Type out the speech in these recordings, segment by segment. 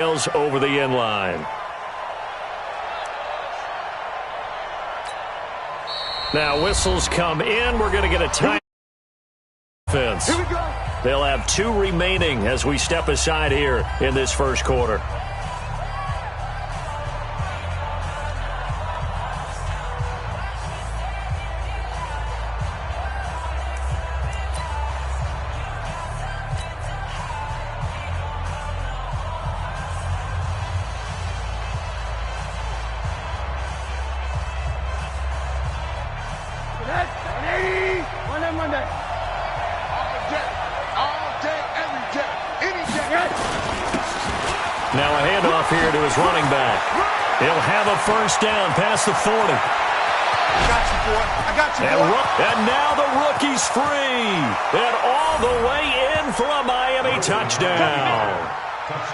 over the end line. Now whistles come in. We're going to get a time offense. Here we go. They'll have 2 remaining as we step aside here in this first quarter. Now a handoff here to his running back. He'll have a first down past the 40. I got you, boy. I got you, boy. And now the rookie's free. And all the way in for a Miami touchdown.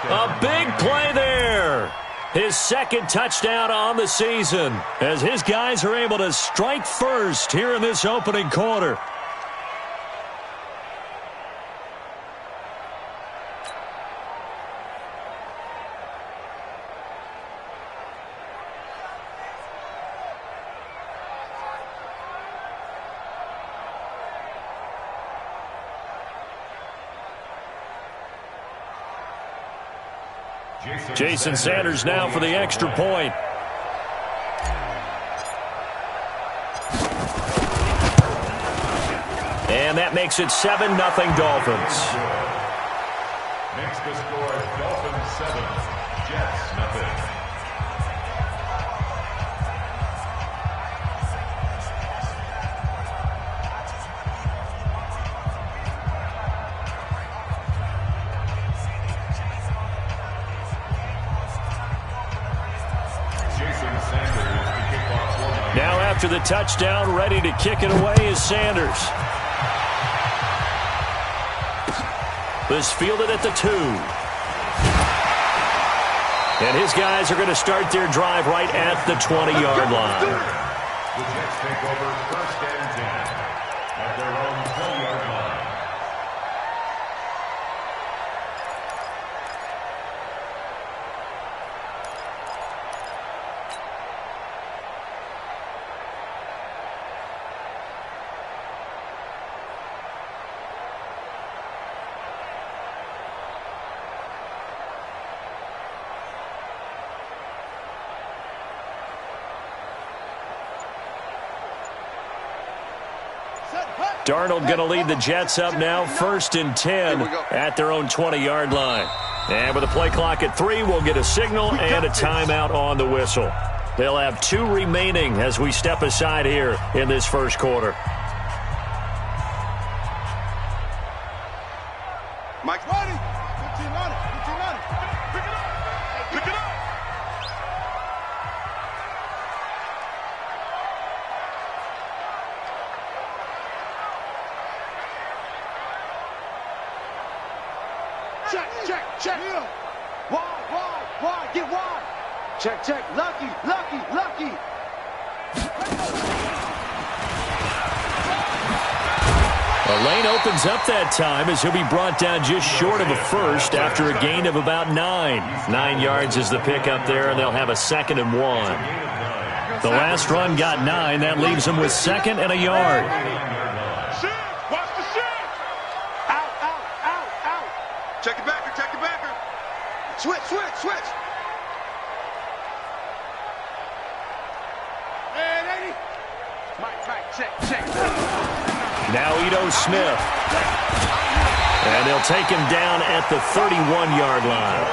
A big play there. His second touchdown on the season as his guys are able to strike first here in this opening quarter. Jason Sanders now for the extra point. And that makes it 7-0 Dolphins. Makes the score Dolphins 7, Jets nothing. Now after the touchdown, ready to kick it away is Sanders. This fielded at the 2. And his guys are going to start their drive right at the 20-yard line. The Jets take over first and 10 at their own 20-yard line. Darnold going to lead the Jets up now, first and 10 at their own 20-yard line. And with the play clock at 3, we'll get a signal and a timeout on the whistle. They'll have 2 remaining as we step aside here in this first quarter. Mike's ready. 15 on it. 15 on it. Pick it up. Pick it up. Check. Wide, get wide. Check. Lucky. The lane opens up that time as he'll be brought down just short of a first after a gain of about 9. 9 yards is the pickup there, and they'll have a 2nd and 1. The last run got 9. That leaves them with 2nd and a yard. Watch the shit. Out. Check it backer. Switch. And 80. Mike, check. Now Ito Smith. And they'll take him down at the 31-yard line.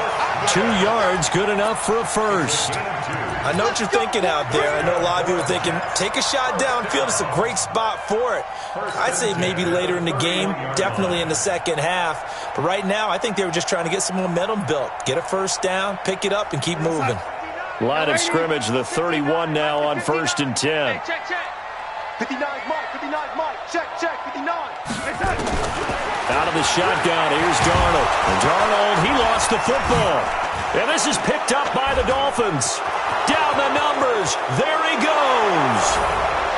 2 yards, good enough for a first. I know what you're thinking out there. I know a lot of people are thinking, take a shot downfield. It's a great spot for it. I'd say maybe later in the game, definitely in the second half. But right now, I think they were just trying to get some momentum built. Get a first down, pick it up, and keep moving. Line of scrimmage, the 31 now on first and 10. Check. 59 Mike. Check. 59. Out of the shotgun, here's Darnold. And Darnold, he lost the football. And this is picked up by the Dolphins. Down the numbers. There he goes.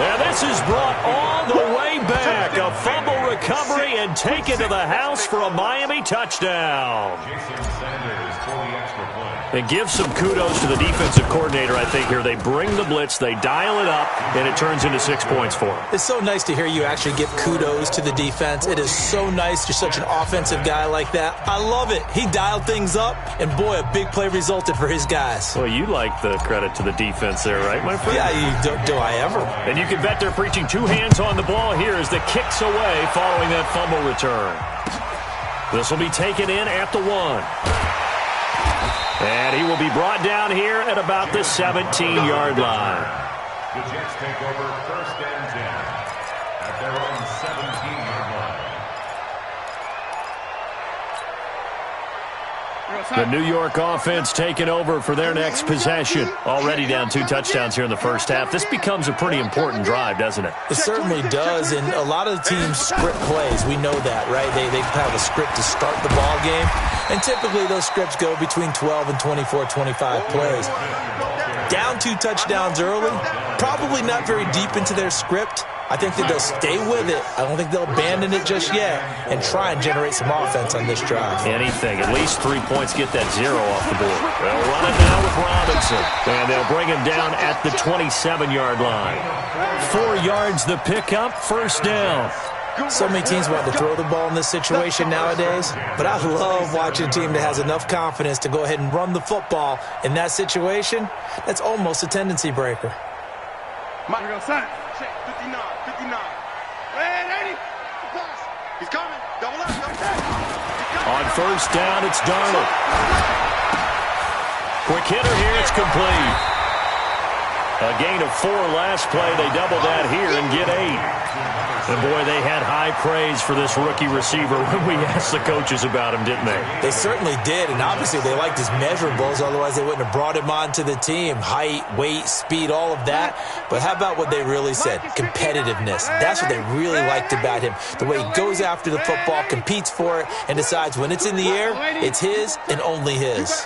And this is brought all the way back. A fumble recovery, and taken to the house for a Miami touchdown. Jason Sanders for the extra point. And give some kudos to the defensive coordinator, I think, here. They bring the blitz, they dial it up, and it turns into 6 points for them. It's so nice to hear you actually give kudos to the defense. It is so nice. You're such an offensive guy like that. I love it. He dialed things up, and boy, a big play resulted for his guys. Well, you like the credit to the defense there, right, my friend? Yeah, do I ever? And you can bet they're preaching 2 hands on the ball here as the kick's away following that fumble return. This will be taken in at the 1. And he will be brought down here at about the 17-yard line. The Jets take over 1st and 10 at their own 17-yard line. The New York offense taking over for their next possession. Already down 2 touchdowns here in the first half. This becomes a pretty important drive, doesn't it? It certainly does, and a lot of the teams script plays. We know that, right? They have a script to start the ball game, and typically those scripts go between 12 and 24, 25 plays. Down 2 touchdowns early, probably not very deep into their script. I think that they'll stay with it. I don't think they'll abandon it just yet and try and generate some offense on this drive. Anything. At least 3 points, get that 0 off the board. They'll run it now with Robinson. And they'll bring him down at the 27-yard line. 4 yards the pickup, 1st down. So many teams want to throw the ball in this situation nowadays, but I love watching a team that has enough confidence to go ahead and run the football in that situation. That's almost a tendency breaker. Here we go, son. 59. Ready? Pass. He's coming. Double up. On 1st down, it's Darnold. Quick hitter here, it's complete. A gain of 4 last play. They double that here and get 8. And, boy, they had high praise for this rookie receiver when we asked the coaches about him, didn't they? They certainly did, and obviously they liked his measurables. Otherwise, they wouldn't have brought him onto the team. Height, weight, speed, all of that. But how about what they really said? Competitiveness. That's what they really liked about him. The way he goes after the football, competes for it, and decides when it's in the air, it's his and only his.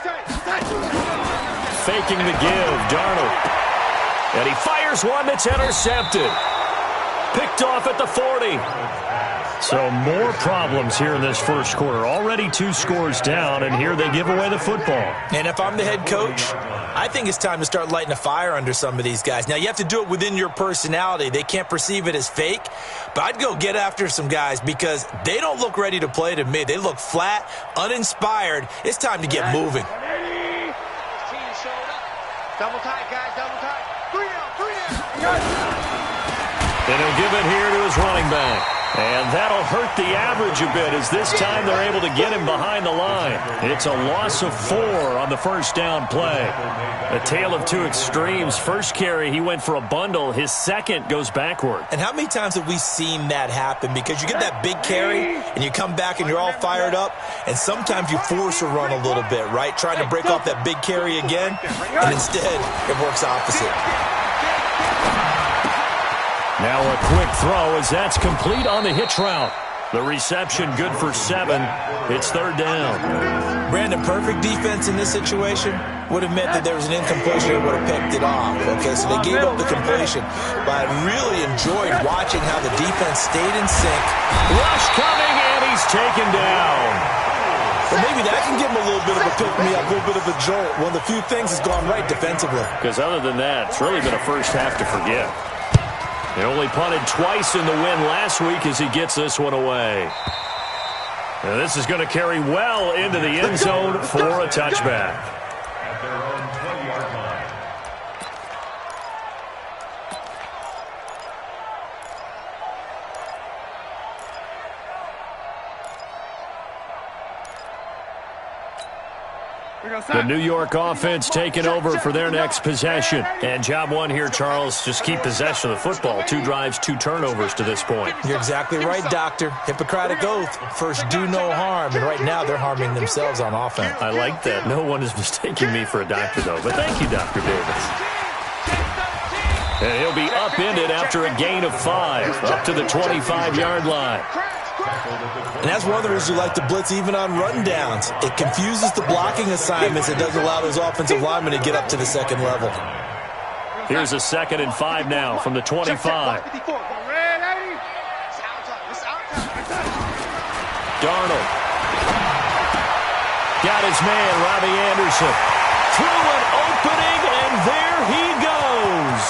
Faking the give, Darnold. And he fires one that's intercepted. Picked off at the 40. So more problems here in this first quarter. Already 2 scores down, and here they give away the football. And if I'm the head coach, I think it's time to start lighting a fire under some of these guys. Now, you have to do it within your personality. They can't perceive it as fake. But I'd go get after some guys because they don't look ready to play to me. They look flat, uninspired. It's time to get moving. Double tight, guys. Double tight. 3 out. And he'll give it here to his running back. And that'll hurt the average a bit as this time they're able to get him behind the line. It's a loss of 4 on the 1st down play. A tale of 2 extremes. First carry, he went for a bundle. His second goes backward. And how many times have we seen that happen? Because you get that big carry, and you come back and you're all fired up, and sometimes you force a run a little bit, right? Trying to break off that big carry again, and instead it works opposite. Now a quick throw as that's complete on the hitch route. The reception good for 7. It's 3rd down. Brandon, perfect defense in this situation would have meant that there was an incompletion and would have picked it off. Okay, so they gave up the completion. But I really enjoyed watching how the defense stayed in sync. Rush coming, and he's taken down. Well, maybe that can give him a little bit of a pick-me-up, a little bit of a jolt. One of the few things that's gone right defensively. Because other than that, it's really been a first half to forget. He only punted twice in the win last week as he gets this one away. And this is going to carry well into the end zone for a touchback. At their own 20-yard line. The New York offense taking over for their next possession. And job 1 here, Charles, just keep possession of the football. 2 drives, 2 turnovers to this point. You're exactly right, Doctor. Hippocratic oath. First, do no harm. And right now, they're harming themselves on offense. I like that. No one is mistaking me for a doctor, though. But thank you, Dr. Davis. And he'll be upended after a gain of 5, up to the 25-yard line. And that's one of the reasons you like to blitz even on rundowns. It confuses the blocking assignments. It doesn't allow those offensive linemen to get up to the second level. Here's a 2nd and 5 now from the 25. Darnold. Got his man, Robbie Anderson. Through an opening, and there he goes.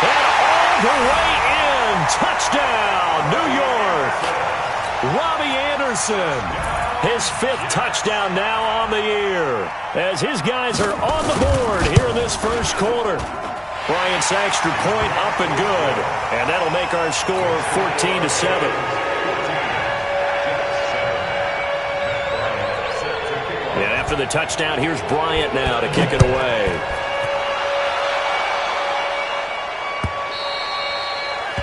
And all the way in. Touchdown, New York. Robbie Anderson. His 5th touchdown now on the year. As his guys are on the board here in this first quarter. Bryant's extra point up and good. And that'll make our score 14-7. And after the touchdown, here's Bryant now to kick it away.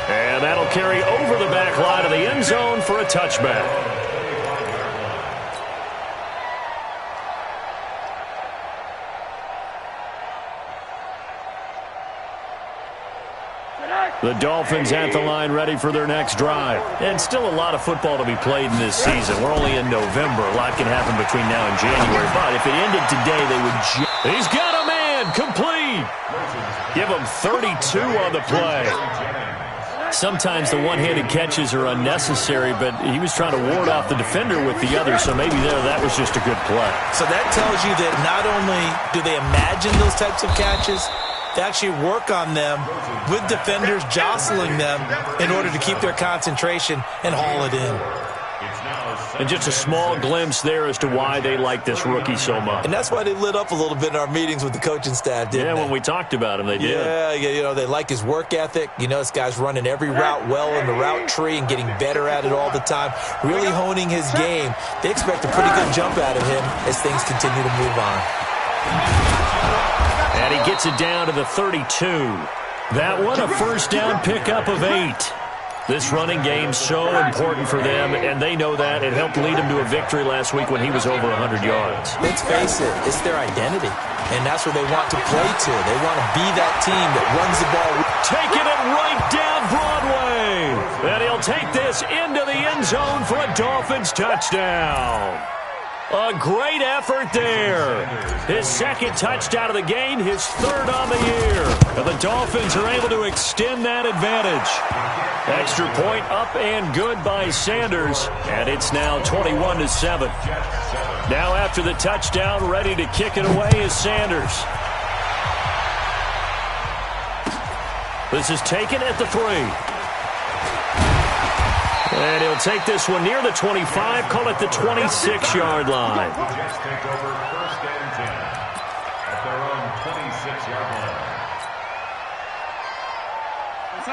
And that'll carry over the back line of the end zone for a touchback. The Dolphins at the line ready for their next drive. And still a lot of football to be played in this season. We're only in November. A lot can happen between now and January. But if it ended today, they would... He's got a man! Complete! Give him 32 on the play. Sometimes the one-handed catches are unnecessary, but he was trying to ward off the defender with the other, so maybe that was just a good play. So that tells you that not only do they imagine those types of catches, they actually work on them with defenders jostling them in order to keep their concentration and haul it in. And just a small glimpse there as to why they like this rookie so much. And that's why they lit up a little bit in our meetings with the coaching staff, didn't they? When we talked about him, they did. Yeah, you know, they like his work ethic. You know, this guy's running every route well in the route tree and getting better at it all the time, really honing his game. They expect a pretty good jump out of him as things continue to move on. And he gets it down to the 32. That one, a first down pickup of 8. This running game's so important for them, and they know that. It helped lead him to a victory last week when he was over 100 yards. Let's face it, it's their identity, and that's where they want to play to. They want to be that team that runs the ball. Taking it right down Broadway. And he'll take this into the end zone for a Dolphins touchdown. A great effort there. His 2nd touchdown of the game, his 3rd on the year. And the Dolphins are able to extend that advantage. Extra point up and good by Sanders. And it's now 21-7. Now after the touchdown, ready to kick it away is Sanders. This is taken at the 3. And he'll take this one near the 25, call it the 26-yard line. Jets take over 1st and 10 at their own 26-yard line.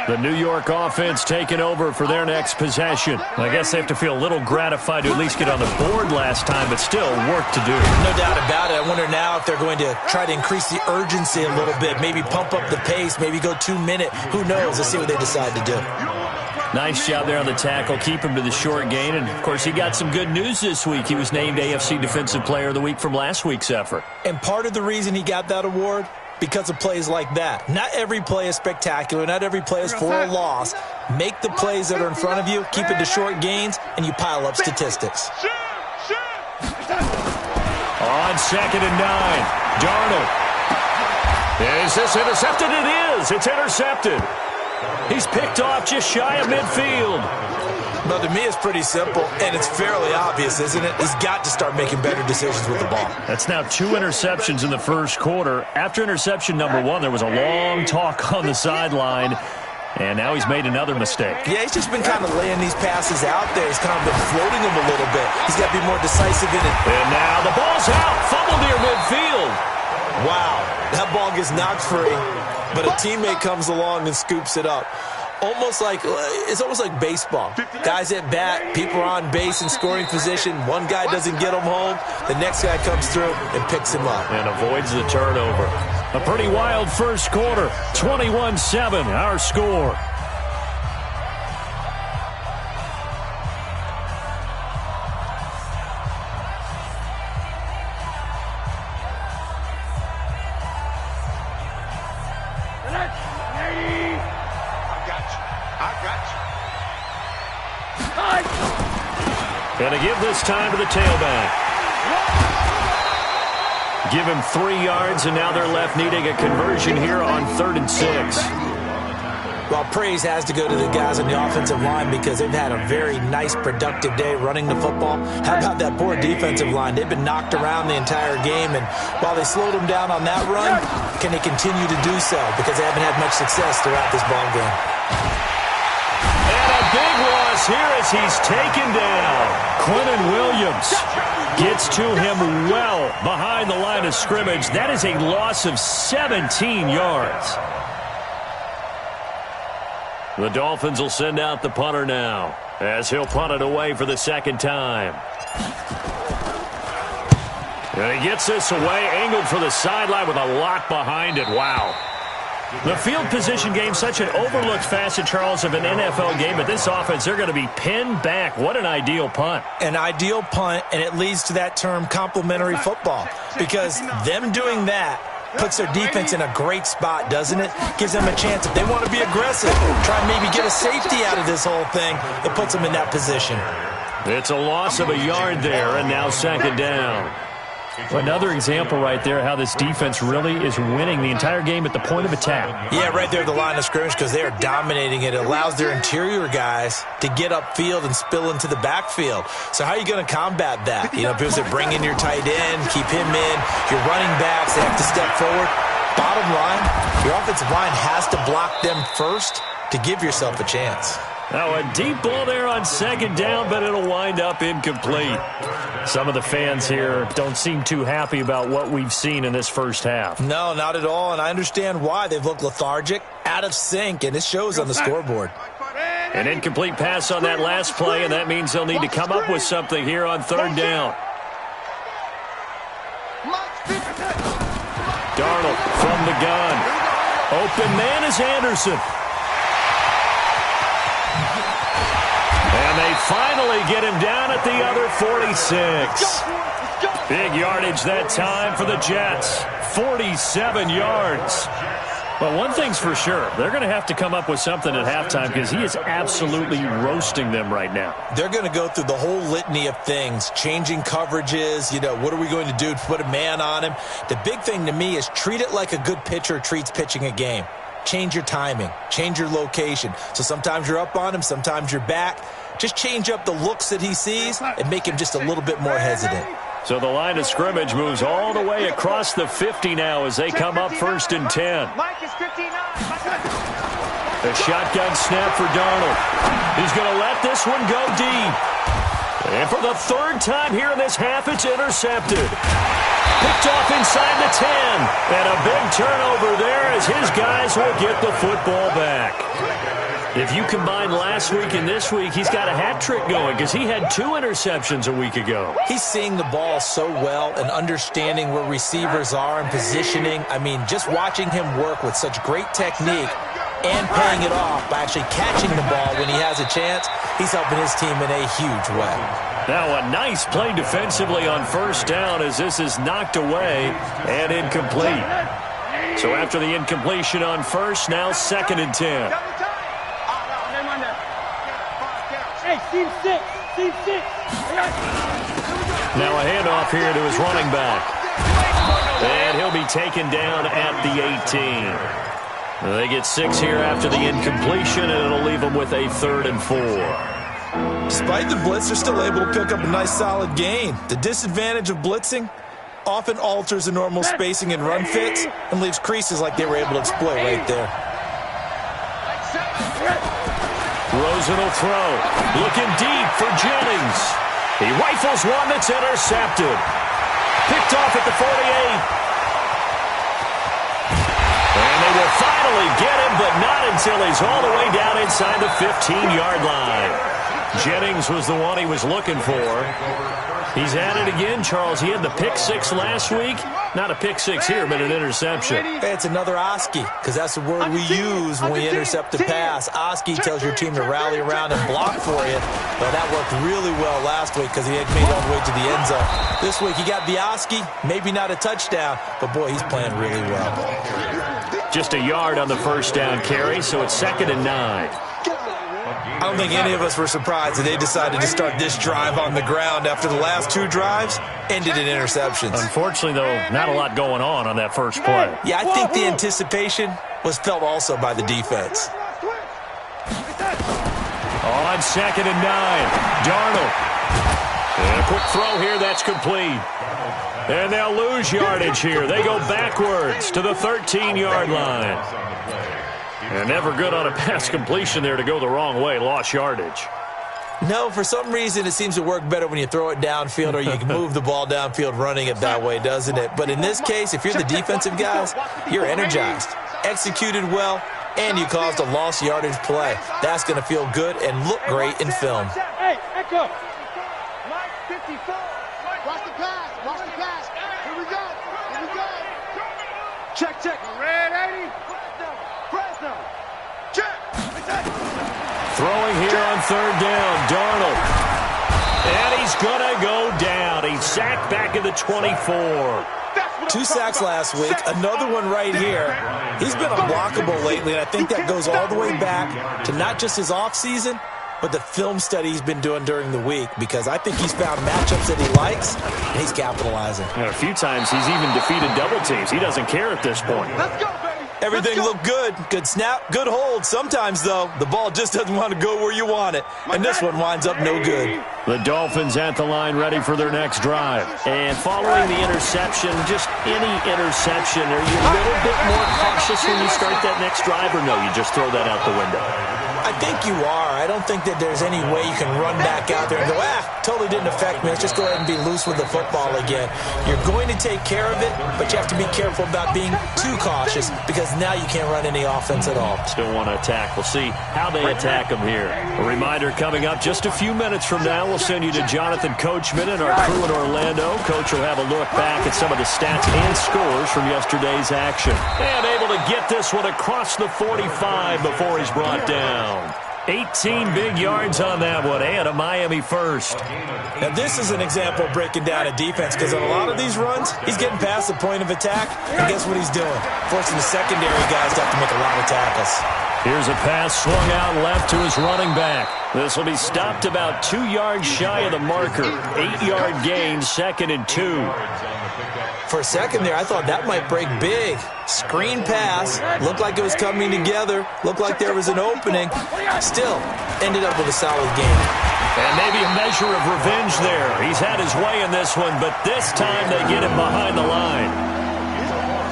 The New York offense taking over for their next possession. I guess they have to feel a little gratified to at least get on the board last time, but still work to do. No doubt about it. I wonder now if they're going to try to increase the urgency a little bit, maybe pump up the pace, maybe go 2-minute. Who knows? Let's see what they decide to do. Nice job there on the tackle. Keep him to the short gain. And, of course, he got some good news this week. He was named AFC Defensive Player of the Week from last week's effort. And part of the reason he got that award, because of plays like that. Not every play is spectacular. Not every play is for a loss. Make the plays that are in front of you, keep it to short gains, and you pile up statistics. On 2nd and 9, Darnold. Is this intercepted? It is. It's intercepted. He's picked off just shy of midfield. Well, to me, it's pretty simple, and it's fairly obvious, isn't it? He's got to start making better decisions with the ball. That's now 2 interceptions in the first quarter. After interception number 1, there was a long talk on the sideline, and now he's made another mistake. Yeah, he's just been kind of laying these passes out there. He's kind of been floating them a little bit. He's got to be more decisive in it. And now the ball's out. Fumble near midfield. Wow, that ball gets knocked free, but a teammate comes along and scoops it up. It's almost like baseball. Guys at bat, people are on base in scoring position. One guy doesn't get him home. The next guy comes through and picks him up. And avoids the turnover. A pretty wild first quarter. 21-7, our score. And to give this time to the tailback. Give him 3 yards, and now they're left needing a conversion here on 3rd and 6. Well, praise has to go to the guys on the offensive line because they've had a very nice, productive day running the football. How about that poor defensive line? They've been knocked around the entire game, and while they slowed them down on that run, can they continue to do so? Because they haven't had much success throughout this ball game. And a big loss here as he's taken down. Quinnen Williams gets to him well behind the line of scrimmage. That is a loss of 17 yards. The Dolphins will send out the punter now as he'll punt it away for the second time. And he gets this away, angled for the sideline with a lot behind it. Wow. The field position game, such an overlooked facet, Charles, of an NFL game. But this offense, they're going to be pinned back. What an ideal punt. An ideal punt, and it leads to that term complementary football. Because them doing that puts their defense in a great spot, doesn't it? Gives them a chance. If they want to be aggressive, try and maybe get a safety out of this whole thing, it puts them in that position. It's a loss of a yard there, and now second down. Another example right there how this defense really is winning the entire game at the point of attack. Yeah, right there at the line of scrimmage because they are dominating it. It allows their interior guys to get upfield and spill into the backfield. So how are you going to combat that? You know, because they bring in your tight end, keep him in, your running backs, they have to step forward. Bottom line, your offensive line has to block them first to give yourself a chance. Now a deep ball there on second down, but it'll wind up incomplete. Some of the fans here don't seem too happy about what we've seen in this first half. No, not at all, and I understand why. They've looked lethargic, out of sync, and it shows on the scoreboard. An incomplete pass on that last play, and that means they'll need to come up with something here on third down. Darnold from the gun. Open man is Anderson. And they finally get him down at the other 46. Big yardage that time for the Jets. 47 yards. But one thing's for sure, they're going to have to come up with something at halftime because he is absolutely roasting them right now. They're going to go through the whole litany of things, changing coverages, you know, what are we going to do to put a man on him? The big thing to me is treat it like a good pitcher treats pitching a game. Change your timing, change your location. So sometimes you're up on him, sometimes you're back. Just change up the looks that he sees and make him just a little bit more hesitant. So the line of scrimmage moves all the way across the 50 now as they come up 1st and 10. A shotgun snap for Darnold. He's going to let this one go deep. And for the third time here in this half, it's intercepted. Picked off inside the 10. And a big turnover there as his guys will get the football back. If you combine last week and this week, he's got a hat trick going because he had 2 interceptions a week ago. He's seeing the ball so well and understanding where receivers are and positioning. I mean, just watching him work with such great technique and paying it off by actually catching the ball when he has a chance, he's helping his team in a huge way. Now a nice play defensively on first down as this is knocked away and incomplete. So after the incompletion on first, now 2nd and 10. Now a handoff here to his running back. And he'll be taken down at the 18. They get 6 here after the incompletion, and it'll leave them with a 3rd and 4. Despite the blitz, they're still able to pick up a nice solid gain. The disadvantage of blitzing often alters the normal spacing and run fits and leaves creases like they were able to exploit right there. Rosen will throw. Looking deep for Jennings. He rifles one that's intercepted. Picked off at the 48. And they will finally get him, but not until he's all the way down inside the 15-yard line. Jennings was the one he was looking for. He's at it again, Charles. He had the pick 6 last week. Not a pick 6 here, but an interception. Hey, it's another Oski, because that's the word we use when we intercept a pass. Oski tells your team to rally around and block for you. Well, that worked really well last week because he had made all the way to the end zone. This week, he got the Oski, maybe not a touchdown, but boy, he's playing really well. Just a yard on the first down carry, so it's 2nd and 9. I don't think any of us were surprised that they decided to start this drive on the ground after the last 2 drives ended in interceptions. Unfortunately, though, not a lot going on that first play. Yeah, I think the anticipation was felt also by the defense. On 2nd and 9, Darnold. And a quick throw here, that's complete. And they'll lose yardage here. They go backwards to the 13-yard line. And never good on a pass completion there to go the wrong way. Lost yardage. No, for some reason it seems to work better when you throw it downfield or you can move the ball downfield running it that way, doesn't it? But in this case, if you're the defensive guys, you're energized, executed well, and you caused a lost yardage play. That's going to feel good and look great in film. Hey, Echo. Mike 54. Watch the pass. Watch the pass. Here we go. Here we go. Check, check. Red 80. Fresno. Check. Throwing here on 3rd down, Darnold. And he's going to go down. He's sacked back at the 24. 2 sacks last week, another one right here. He's been unblockable lately, and I think that goes all the way back to not just his offseason, but the film study he's been doing during the week, because I think he's found matchups that he likes, and he's capitalizing. And a few times he's even defeated double teams. He doesn't care at this point. Let's go, baby. Everything looked good. Good snap, good hold. Sometimes, though, the ball just doesn't want to go where you want it, and this one winds up no good. The Dolphins at the line ready for their next drive. And following the interception, just any interception, are you a little bit more cautious when you start that next drive, or no, you just throw that out the window? I think you are. I don't think that there's any way you can run back out there and go, totally didn't affect me. Let's just go ahead and be loose with the football again. You're going to take care of it, but you have to be careful about being too cautious, because now you can't run any offense at all. Still want to attack. We'll see how they attack them here. A reminder coming up just a few minutes from now, we'll send you to Jonathan Coachman and our crew in Orlando. Coach will have a look back at some of the stats and scores from yesterday's action. And able to get this one across the 45 before he's brought down. 18 big yards on that one, and a Miami first. Now, this is an example of breaking down a defense, because on a lot of these runs, he's getting past the point of attack, and guess what he's doing? Forcing the secondary guys to have to make a lot of tackles. Here's a pass swung out left to his running back. This will be stopped about 2 yards shy of the marker. 8-yard gain, 2nd and 2. For a second there, I thought that might break big. Screen pass. Looked like it was coming together. Looked like there was an opening. Still, ended up with a solid game. And maybe a measure of revenge there. He's had his way in this one, but this time they get him behind the line.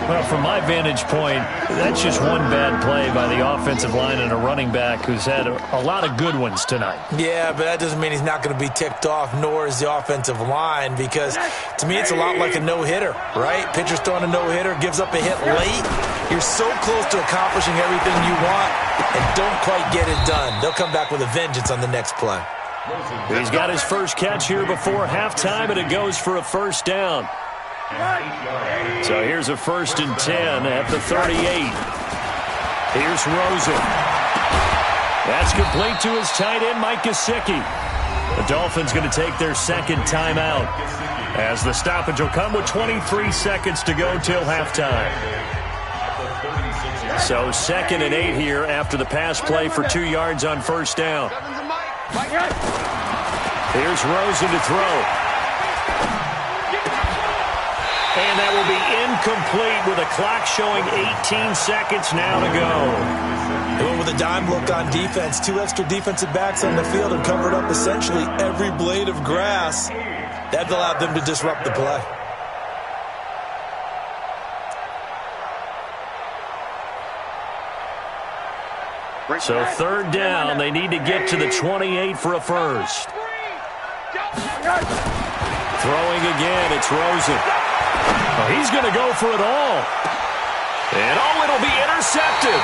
Well, from my vantage point, that's just one bad play by the offensive line and a running back who's had a lot of good ones tonight. Yeah, but that doesn't mean he's not going to be ticked off, nor is the offensive line, because to me it's a lot like a no-hitter, right? Pitcher's throwing a no-hitter, gives up a hit late. You're so close to accomplishing everything you want and don't quite get it done. They'll come back with a vengeance on the next play. He's got his first catch here before halftime, and it goes for a first down. So here's a 1st and 10 at the 38. Here's Rosen. That's complete to his tight end, Mike Gesicki. The Dolphins going to take their second timeout, as the stoppage will come with 23 seconds to go till halftime. So 2nd and 8 here after the pass play for 2 yards on first down. Here's Rosen to throw. And that will be incomplete with a clock showing 18 seconds now to go. They went with a dime look on defense. 2 extra defensive backs on the field and covered up essentially every blade of grass. That allowed them to disrupt the play. So 3rd down, they need to get to the 28 for a first. Throwing again, it's Rosen. Oh, he's going to go for it all. And it'll be intercepted.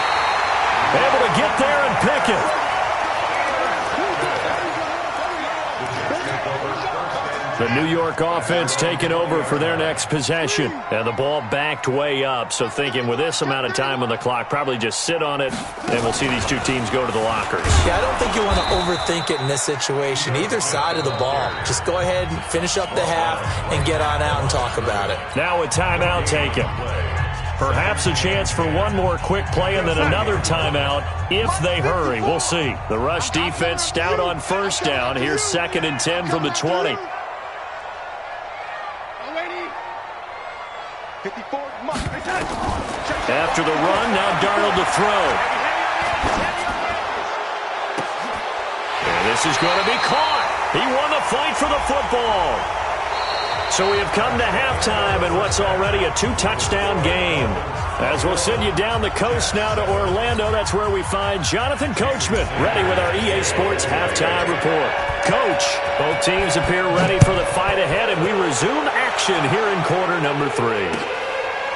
Able to get there and pick it. The New York offense taking over for their next possession. And the ball backed way up. So thinking with this amount of time on the clock, probably just sit on it, and we'll see these two teams go to the lockers. Yeah, I don't think you want to overthink it in this situation. Either side of the ball. Just go ahead and finish up the half and get on out and talk about it. Now a timeout taken. Perhaps a chance for one more quick play and then another timeout if they hurry. We'll see. The rush defense stout on first down. Here's 2nd and 10 from the 20. After the run, now Darnold to throw. This is going to be caught. He won the fight for the football. So we have come to halftime in what's already a 2-touchdown game. As we'll send you down the coast now to Orlando, that's where we find Jonathan Coachman, ready with our EA Sports Halftime Report. Coach, both teams appear ready for the fight ahead, and we resume action here in quarter number 3.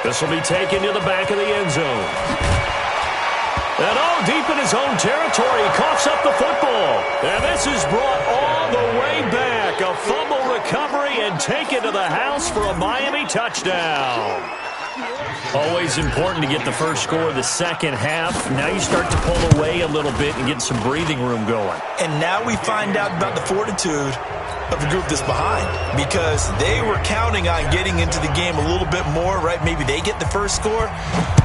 This will be taken to the back of the end zone. And all deep in his own territory, he coughs up the football. And this is brought all the way back. A fumble recovery and taken to the house for a Miami touchdown. Always important to get the first score of the second half. Now you start to pull away a little bit and get some breathing room going. And now we find out about the fortitude of the group that's behind, because they were counting on getting into the game a little bit more, right? Maybe they get the first score.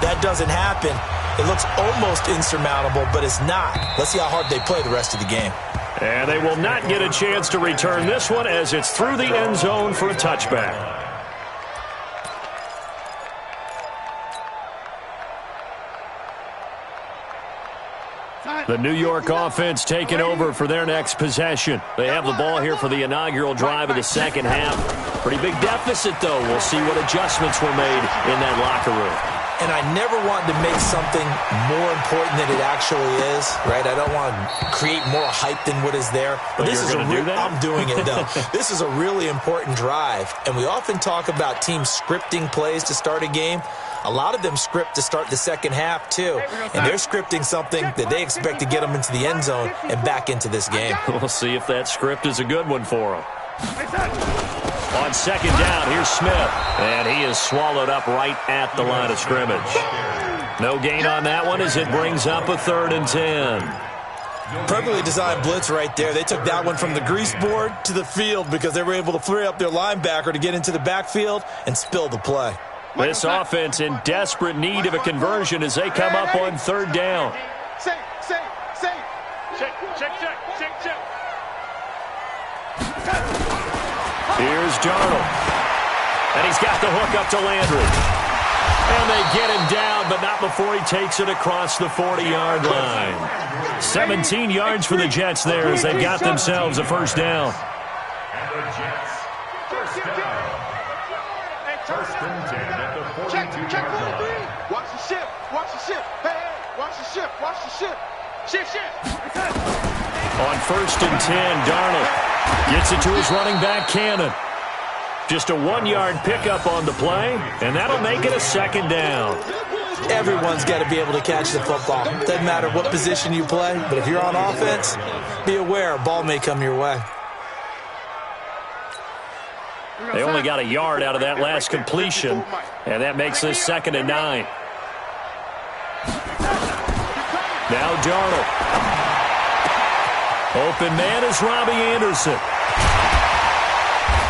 That doesn't happen. It looks almost insurmountable, but it's not. Let's see how hard they play the rest of the game. And they will not get a chance to return this one as it's through the end zone for a touchback. The New York offense taking over for their next possession. They have the ball here for the inaugural drive of the second half. Pretty big deficit, though. We'll see what adjustments were made in that locker room. And I never want to make something more important than it actually is, right? I don't want to create more hype than what is there. But this is I'm doing it, though. This is a really important drive. And we often talk about teams scripting plays to start a game. A lot of them script to start the second half, too. And they're scripting something that they expect to get them into the end zone and back into this game. We'll see if that script is a good one for them. On second down, here's Smith. And he is swallowed up right at the line of scrimmage. No gain on that one as it brings up a 3rd and 10. Perfectly designed blitz right there. They took that one from the grease board to the field because they were able to free up their linebacker to get into the backfield and spill the play. This offense in desperate need of a conversion as they come up on 3rd down. Check. Here's Darnold. And he's got the hook up to Landry. And they get him down, but not before he takes it across the 40-yard line. 17 yards for the Jets there as they've got themselves a first down. And the Jets, first down. First and 10 at the 42-yard line. Watch the ship. Hey, watch the ship. Shift. On 1st and 10, Darnold gets it to his running back, Cannon. Just a 1-yard pickup on the play, and that'll make it a 2nd down. Everyone's got to be able to catch the football. Doesn't matter what position you play, but if you're on offense, be aware a ball may come your way. They only got a yard out of that last completion, and that makes this 2nd and 9. Now Darnold. Open man is Robbie Anderson.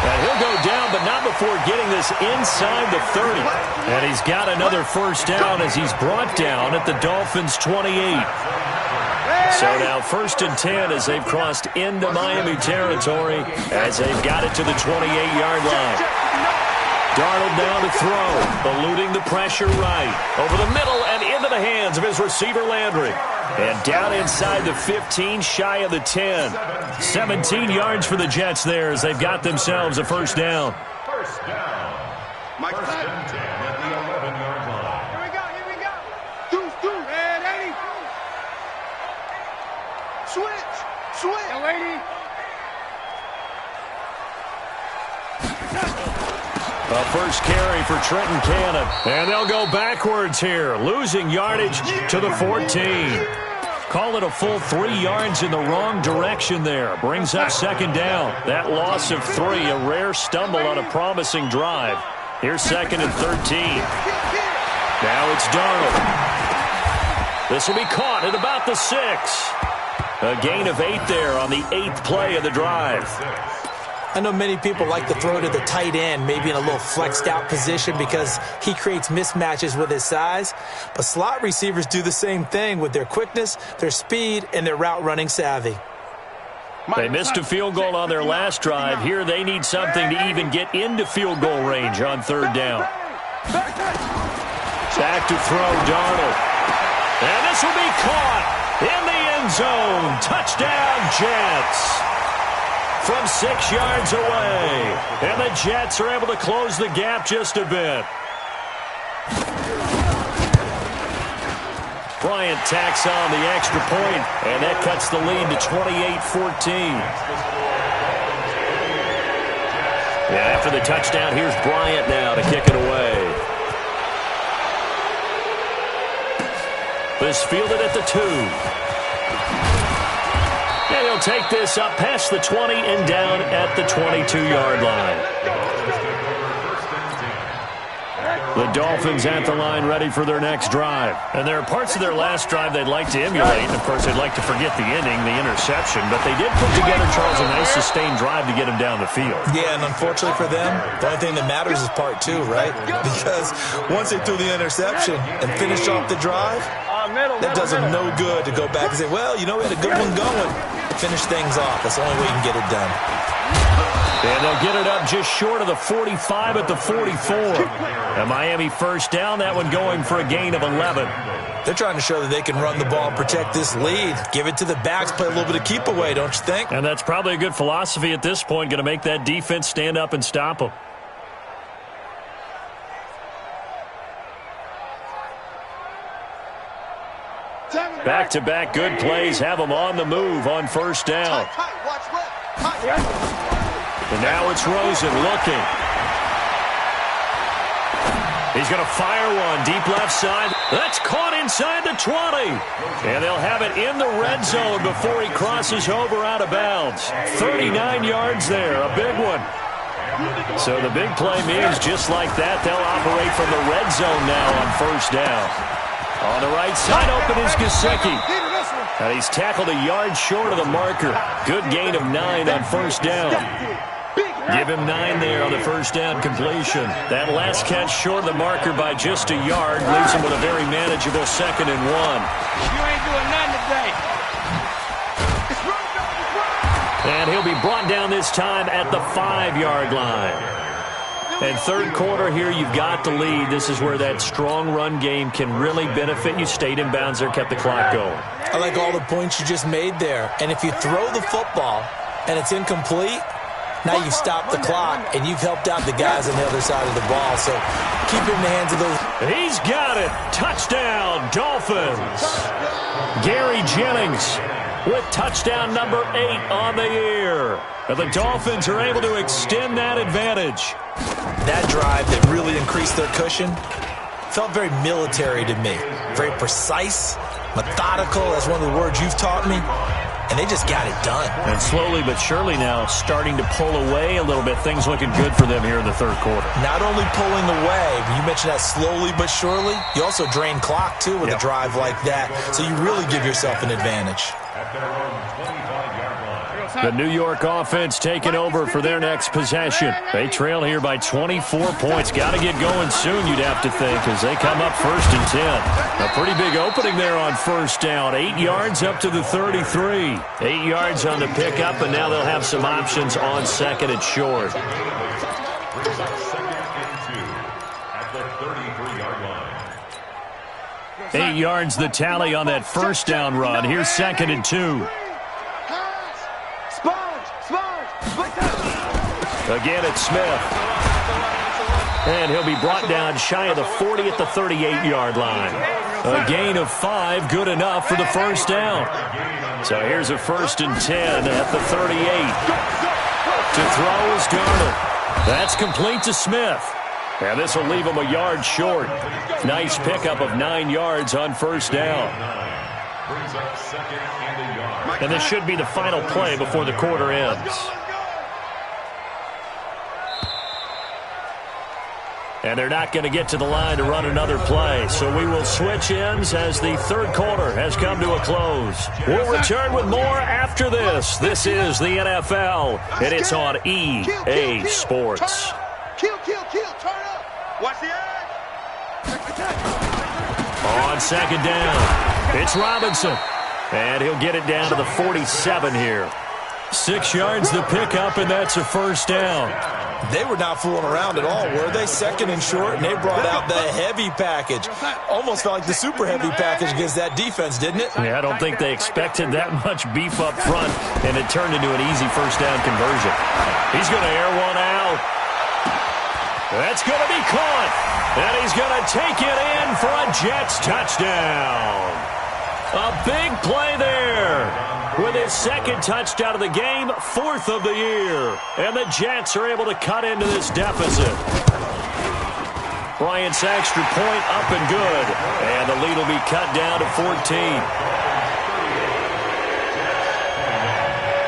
And he'll go down, but not before getting this inside the 30. And he's got another first down as he's brought down at the Dolphins' 28. So now 1st and 10 as they've crossed into Miami territory as they've got it to the 28-yard line. Darnold now to throw, eluding the pressure right. Over the middle and into the hands of his receiver Landry. And down inside the 15, shy of the 10. 17 yards for the Jets there as they've got themselves a first down. First down. First and 10 at the 11-yard line. Here we go. Deuce. Red 80. Switch. Yo, 80. A first carry for Trenton Cannon. And they'll go backwards here, losing yardage to the 14. Call it a full 3 yards in the wrong direction there. Brings up 2nd down. That loss of 3, a rare stumble on a promising drive. Here's 2nd and 13. Now it's Darnold. This will be caught at about the 6. A gain of 8 there on the 8th play of the drive. I know many people like to throw to the tight end, maybe in a little flexed out position because he creates mismatches with his size. But slot receivers do the same thing with their quickness, their speed, and their route running savvy. They missed a field goal on their last drive. Here they need something to even get into field goal range on 3rd down. Back to throw, Darnold. And this will be caught. In the end zone. Touchdown, Jets. From 6 yards away. And the Jets are able to close the gap just a bit. Bryant tacks on the extra point, and that cuts the lead to 28-14. Yeah, after the touchdown, here's Bryant now to kick it away. This fielded at the 2. And he'll take this up past the 20 and down at the 22-yard line. The Dolphins at the line ready for their next drive. And there are parts of their last drive they'd like to emulate. And, of course, they'd like to forget the inning, the interception. But they did put together, Charles, a nice sustained drive to get him down the field. Yeah, and unfortunately for them, the only thing that matters is part 2, right? Because once they threw the interception and finished off the drive, that does them no good to go back and say, well, you know, we had a good one going. Finish things off. That's the only way you can get it done. And they'll get it up just short of the 45 at the 44. A Miami first down, that one going for a gain of 11. They're trying to show that they can run the ball and protect this lead. Give it to the backs, play a little bit of keep away, don't you think? And that's probably a good philosophy at this point, going to make that defense stand up and stop them. Back-to-back good plays have them on the move on first down. And now it's Rosen looking. He's going to fire one deep left side. That's caught inside the 20. And they'll have it in the red zone before he crosses over out of bounds. 39 yards there, a big one. So the big play means just like that, they'll operate from the red zone now on first down. On the right side, open is Gesicki. And he's tackled a yard short of the marker. Good gain of 9 on first down. Give him 9 there on the first down completion. That last catch short of the marker by just a yard leaves him with a very manageable 2nd and 1. You ain't doing nothing today. And he'll be brought down this time at the 5-yard line. And third quarter here, you've got the lead. This is where that strong run game can really benefit you. Stayed in bounds there, kept the clock going. I like all the points you just made there. And if you throw the football and it's incomplete, now you've stopped the clock and you've helped out the guys on the other side of the ball. So keep it in the hands of those. He's got it. Touchdown, Dolphins. Gary Jennings with touchdown number 8 on the year. And the Dolphins are able to extend that advantage. That drive that really increased their cushion felt very military to me. Very precise, methodical. That's one of the words you've taught me. And they just got it done. And slowly but surely now starting to pull away a little bit. Things looking good for them here in the third quarter. Not only pulling away, but you mentioned that slowly but surely. You also drain clock, too, with a drive like that. So you really give yourself an advantage. The New York offense taking over for their next possession. They trail here by 24 points. Got to get going soon, you'd have to think, as they come up 1st and 10. A pretty big opening there on first down. 8 yards up to the 33. 8 yards on the pickup, and now they'll have some options on 2nd and short. 8 yards the tally on that first down run. Here's 2nd and 2. Again, it's Smith. And he'll be brought down shy of the 40 at the 38-yard line. A gain of 5, good enough for the first down. So here's a 1st and 10 at the 38. To throw is Darnold. That's complete to Smith. And this will leave him a yard short. Nice pickup of 9 yards on first down. And this should be the final play before the quarter ends. And they're not going to get to the line to run another play. So we will switch ends as the third quarter has come to a close. We'll return with more after this. This is the NFL, and it's on EA Sports. Kill, turn up. Watch the edge. On second down, it's Robinson. And he'll get it down to the 47 here. 6 yards the pickup, and that's a first down. They were not fooling around at all, were they? Second and short, and they brought out the heavy package. Almost felt like the super heavy package against that defense, didn't it? Yeah, I don't think they expected that much beef up front, and it turned into an easy first down conversion. He's going to air one out. That's going to be caught, and he's going to take it in for a Jets touchdown. A big play there. With his second touchdown of the game, 4th of the year. And the Jets are able to cut into this deficit. Bryant's extra point up and good. And the lead will be cut down to 14.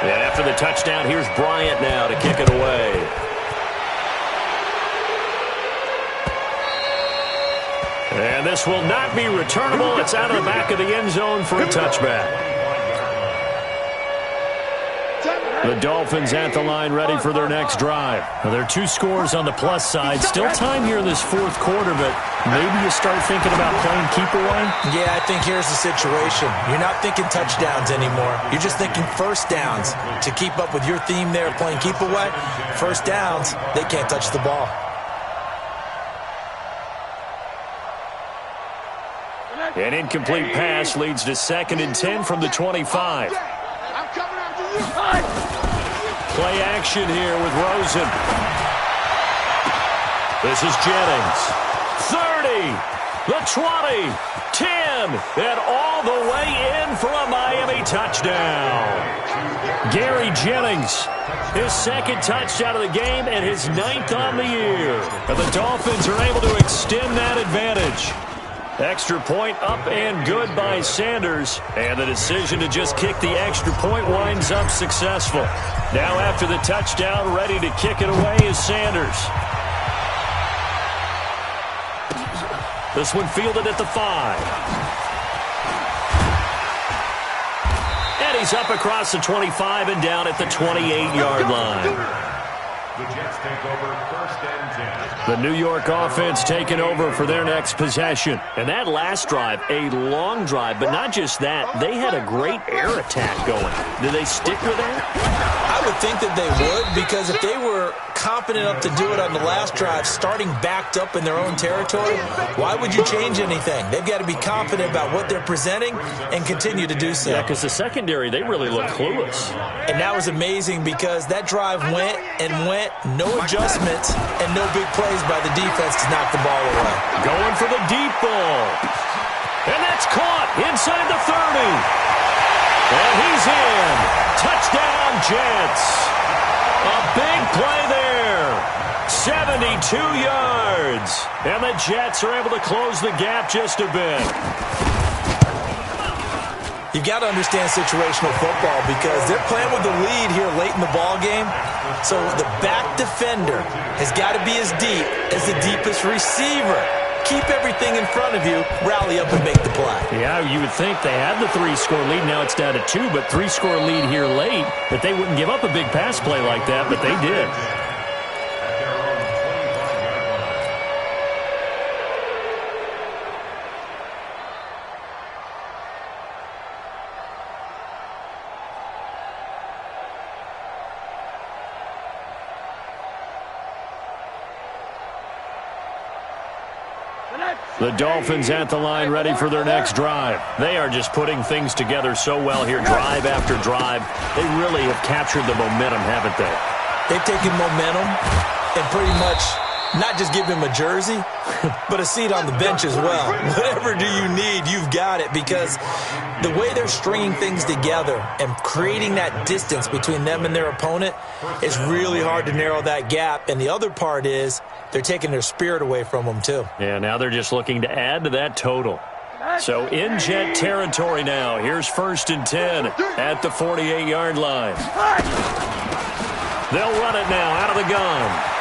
And after the touchdown, here's Bryant now to kick it away. And this will not be returnable. It's out of the back of the end zone for a touchback. The Dolphins at the line ready for their next drive. Now, there are 2 scores on the plus side. Still time here in this 4th quarter, but maybe you start thinking about playing keep away? Yeah, I think here's the situation. You're not thinking touchdowns anymore. You're just thinking first downs. To keep up with your theme there, playing keep away, first downs, they can't touch the ball. An incomplete pass leads to 2nd and 10 from the 25. Play action here with Rosen. This is Jennings. 30, the 20, 10, and all the way in for a Miami touchdown. Gary Jennings, his 2nd touchdown of the game and his 9th on the year. And the Dolphins are able to extend that advantage. Extra point up and good by Sanders. And the decision to just kick the extra point winds up successful. Now after the touchdown, ready to kick it away is Sanders. This one fielded at the 5. And he's up across the 25 and down at the 28-yard line. The Jets take over 1st and 10. The New York offense taking over for their next possession. And that last drive, a long drive, but not just that. They had a great air attack going. Did they stick with that? I would think that they would, because if they were confident enough to do it on the last drive, starting backed up in their own territory, why would you change anything? They've got to be confident about what they're presenting and continue to do so. Yeah, because the secondary, they really look clueless. And that was amazing because that drive went and went, no adjustments, and no big plays by the defense to knock the ball away. Going for the deep ball. And that's caught inside the 30. And he's in. Touchdown, Jets. A big play there. 72 yards. And the Jets are able to close the gap just a bit. You've got to understand situational football because they're playing with the lead here late in the ball game. So the back defender has got to be as deep as the deepest receiver. Keep everything in front of you, rally up and make the play. Yeah, you would think they had the 3-score lead. Now it's down to 2, but 3-score lead here late. That they wouldn't give up a big pass play like that, but they did. The Dolphins at the line ready for their next drive. They are just putting things together so well here, drive after drive. They really have captured the momentum, haven't they? They've taken momentum and pretty much not just give him a jersey, but a seat on the bench as well. Whatever do you need, you've got it, because the way they're stringing things together and creating that distance between them and their opponent is really hard to narrow that gap. And the other part is they're taking their spirit away from them, too. Yeah, now they're just looking to add to that total. So in Jet territory now. Here's 1st and 10 at the 48-yard line. They'll run it now out of the gun.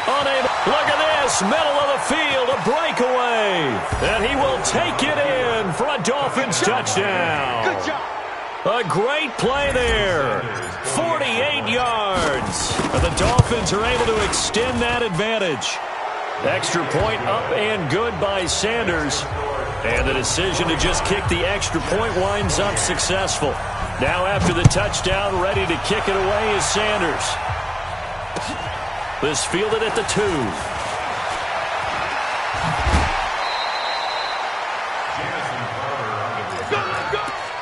Unable. Look at this. Middle of the field. A breakaway. And he will take it in for a Dolphins touchdown. Good job. A great play there. 48 yards. And the Dolphins are able to extend that advantage. Extra point up and good by Sanders. And the decision to just kick the extra point winds up successful. Now after the touchdown, ready to kick it away is Sanders. This fielded at the 2.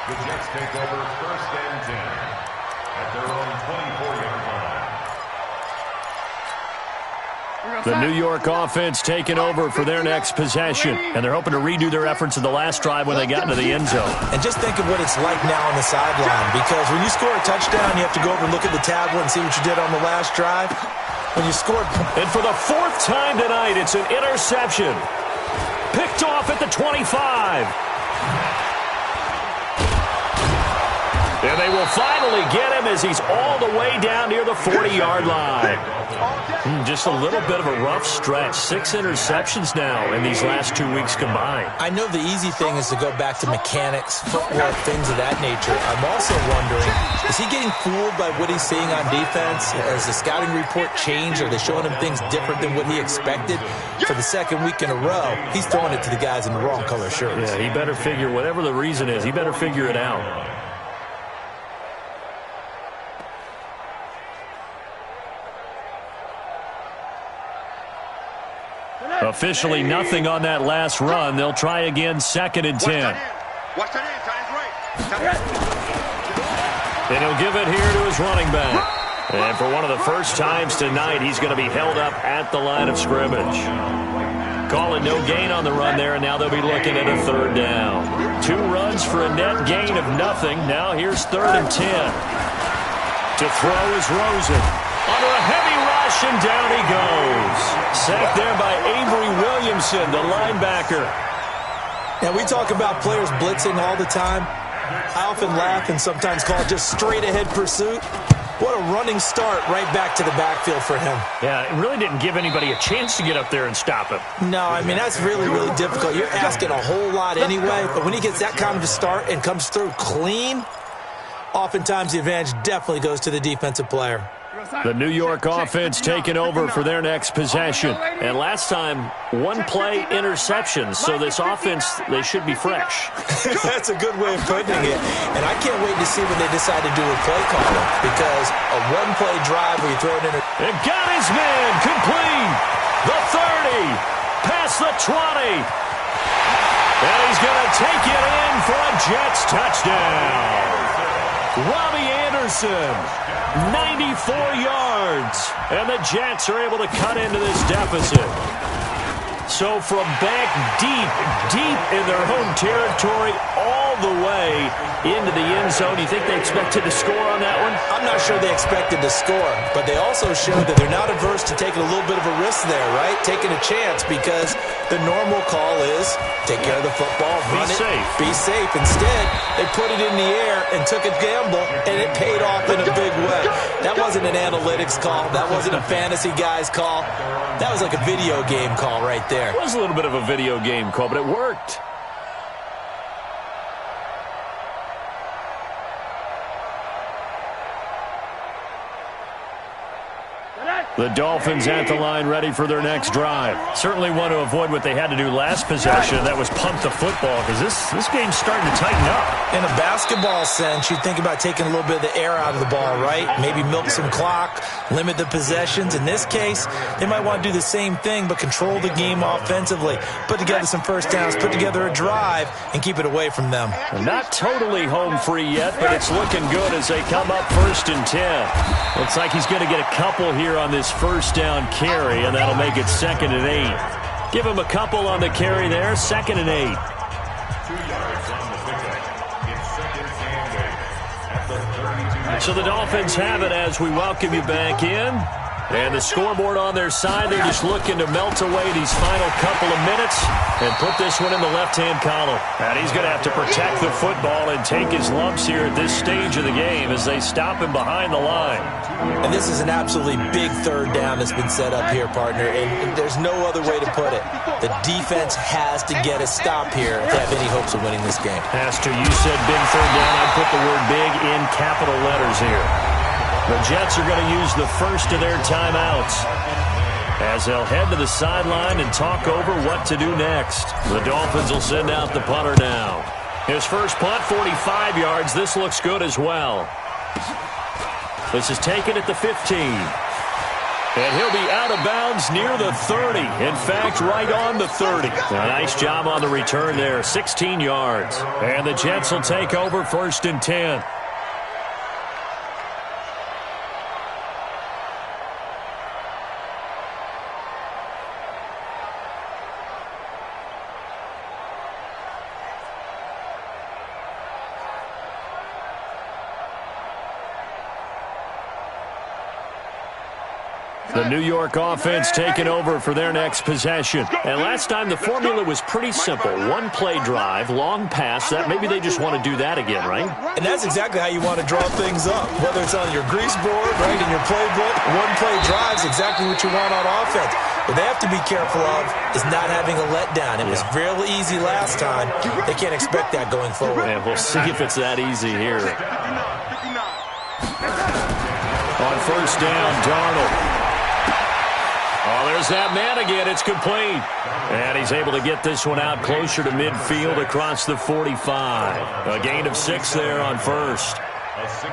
The Jets take over 1st and 10 at their own 24-yard line. The New York offense taking over for their next possession, and they're hoping to redo their efforts in the last drive when they got into the end zone. And just think of what it's like now on the sideline, because when you score a touchdown, you have to go over and look at the tablet and see what you did on the last drive. When you scored... And for the 4th time tonight, it's an interception. Picked off at the 25. And they will finally get him as he's all the way down near the 40-yard line. Just a little bit of a rough stretch. 6 interceptions now in these last 2 weeks combined. I know the easy thing is to go back to mechanics, footwork, things of that nature. I'm also wondering, is he getting fooled by what he's seeing on defense? Has the scouting report changed? Are they showing him things different than what he expected? For the 2nd week in a row, he's throwing it to the guys in the wrong color shirts. Yeah, he better figure, whatever the reason is, he better figure it out. Officially nothing on that last run. They'll try again, 2nd and 10. And he'll give it here to his running back. And for one of the first times tonight, he's going to be held up at the line of scrimmage. Calling no gain on the run there, and now they'll be looking at a 3rd down. 2 runs for a net gain of nothing. Now here's 3rd and 10. To throw is Rosen. Under a heavy rush, and down he goes. Sacked there by Avery Williamson, the linebacker. Now, we talk about players blitzing all the time. I often laugh and sometimes call it just straight-ahead pursuit. What a running start right back to the backfield for him. Yeah, it really didn't give anybody a chance to get up there and stop him. No, I mean, that's really, really difficult. You're asking a whole lot anyway, but when he gets that kind of a start and comes through clean, oftentimes the advantage definitely goes to the defensive player. The New York offense taking over for their next possession. And last time, 1-play interceptions. So this offense, they should be fresh. That's a good way of putting it. And I can't wait to see when they decide to do a play calling. Because a 1-play drive where you throw it in. And got his man complete. The 30. Past the 20. And he's going to take it in for a Jets touchdown. Robbie Anderson, 94 yards, and the Jets are able to cut into this deficit. So from back deep in their home territory, all the way into the end zone, you think they expected to score on that one? I'm not sure they expected to score, but they also showed that they're not averse to taking a little bit of a risk there, right? Taking a chance, because the normal call is take care of the football, run it, be safe. Instead, they put it in the air and took a gamble, and it paid off in a big way. That wasn't an analytics call. That wasn't a fantasy guy's call. That was like a video game call right there. It was a little bit of a video game call, but it worked. The Dolphins at the line, ready for their next drive. Certainly want to avoid what they had to do last possession. That was punt the football, because this game's starting to tighten up. In a basketball sense, you think about taking a little bit of the air out of the ball, right? Maybe milk some clock, limit the possessions. In this case, they might want to do the same thing, but control the game offensively. Put together some first downs, put together a drive, and keep it away from them. Not totally home free yet, but it's looking good as they come up 1st and 10. Looks like he's going to get a couple here on this first down carry, and that'll make it 2nd and 8. Give him a couple on the carry there, 2nd and 8. 2 yards on the pickup. It's 2nd and 8 at the 32. So the Dolphins have it as we welcome you back in. And the scoreboard on their side, they're just looking to melt away these final couple of minutes and put this one in the left-hand column. And he's going to have to protect the football and take his lumps here at this stage of the game as they stop him behind the line. And this is an absolutely big 3rd down that's been set up here, partner, and there's no other way to put it. The defense has to get a stop here if they have any hopes of winning this game. Has to. You said big 3rd down. I put the word big in capital letters here. The Jets are going to use the first of their timeouts as they'll head to the sideline and talk over what to do next. The Dolphins will send out the punter now. His first punt, 45 yards. This looks good as well. This is taken at the 15. And he'll be out of bounds near the 30. In fact, right on the 30. A nice job on the return there, 16 yards. And the Jets will take over 1st and 10. The New York offense taking over for their next possession. And last time the formula was pretty simple. One play drive, long pass. That maybe they just want to do that again, right? And that's exactly how you want to draw things up. Whether it's on your grease board, right, in your playbook, one play drive is exactly what you want on offense. What they have to be careful of is not having a letdown. It was real easy last time. They can't expect that going forward. And we'll see if it's that easy here. On 1st down, Darnold. Oh, there's that man again. It's complete. And he's able to get this one out closer to midfield across the 45. A gain of 6 there on 1st.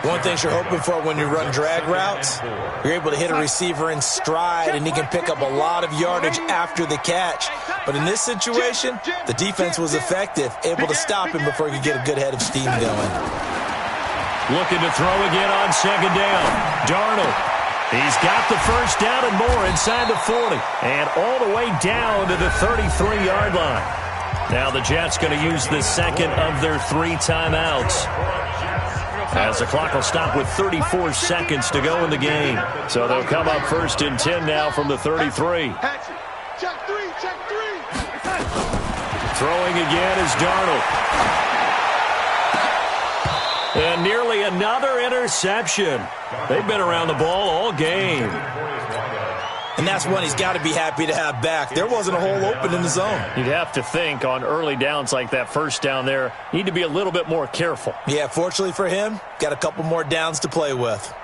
One thing you're hoping for when you run drag routes, you're able to hit a receiver in stride, and he can pick up a lot of yardage after the catch. But in this situation, the defense was effective, able to stop him before he could get a good head of steam going. Looking to throw again on 2nd down. Darnold. He's got the 1st down and more inside the 40. And all the way down to the 33-yard line. Now the Jets going to use the second of their 3 timeouts. As the clock will stop with 34 seconds to go in the game. So they'll come up 1st and 10 now from the 33. Check 3, check 3. Throwing again is Darnold. And nearly another interception. They've been around the ball all game. And that's one he's got to be happy to have back. There wasn't a hole open in the zone. You'd have to think on early downs like that 1st down there, need to be a little bit more careful. Yeah, fortunately for him, got a couple more downs to play with.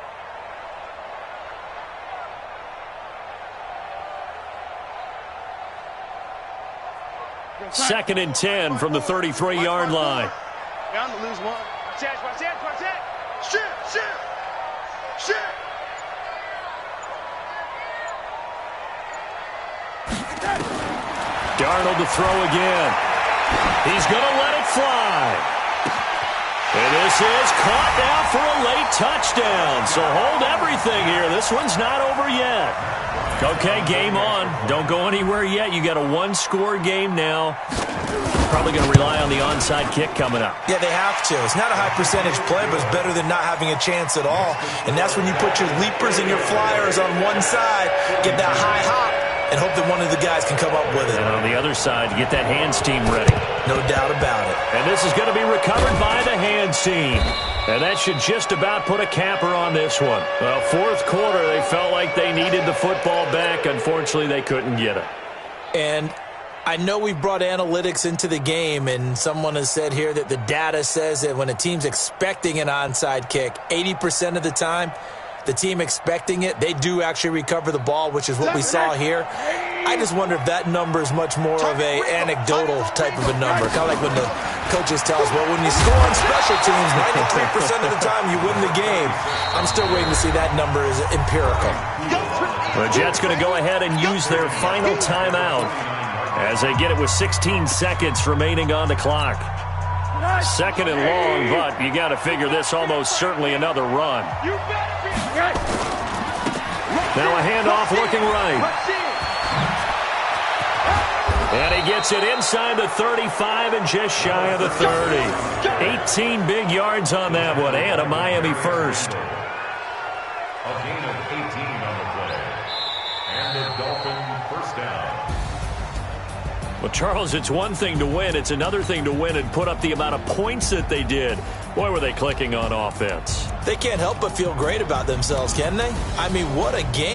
Second and 10 from the 33-yard line. Bound to lose one. Watch that. Shit. Darnold to throw again. He's going to let it fly. And this is caught now for a late touchdown. So hold everything here. This one's not over yet. Okay, game on. Don't go anywhere yet. You got a 1-score game now. Probably going to rely on the onside kick coming up. Yeah, they have to. It's not a high percentage play, but it's better than not having a chance at all. And that's when you put your leapers and your flyers on one side, get that high hop, and hope that one of the guys can come up with it. And on the other side, get that hands team ready. No doubt about it. And this is going to be recovered by the hands team. And that should just about put a capper on this one. Well, 4th quarter, they felt like they needed the football back. Unfortunately, they couldn't get it. And I know we've brought analytics into the game, and someone has said here that the data says that when a team's expecting an onside kick, 80% of the time, the team expecting it, they do actually recover the ball, which is what we saw here. I just wonder if that number is much more of a anecdotal type of a number. Kind of like when the coaches tell us, well, when you score on special teams, 93% of the time you win the game. I'm still waiting to see that number is empirical. The Jets going to go ahead and use their final timeout as they get it with 16 seconds remaining on the clock. 2nd and long, but you got to figure this almost certainly another run. Now a handoff looking right. And he gets it inside the 35 and just shy of the 30. 18 big yards on that one, and a Miami 1st. A gain of 18 on the play. And the Dolphin 1st down. Well, Charles, it's one thing to win. It's another thing to win and put up the amount of points that they did. Boy, were they clicking on offense. They can't help but feel great about themselves, can they? I mean, what a game.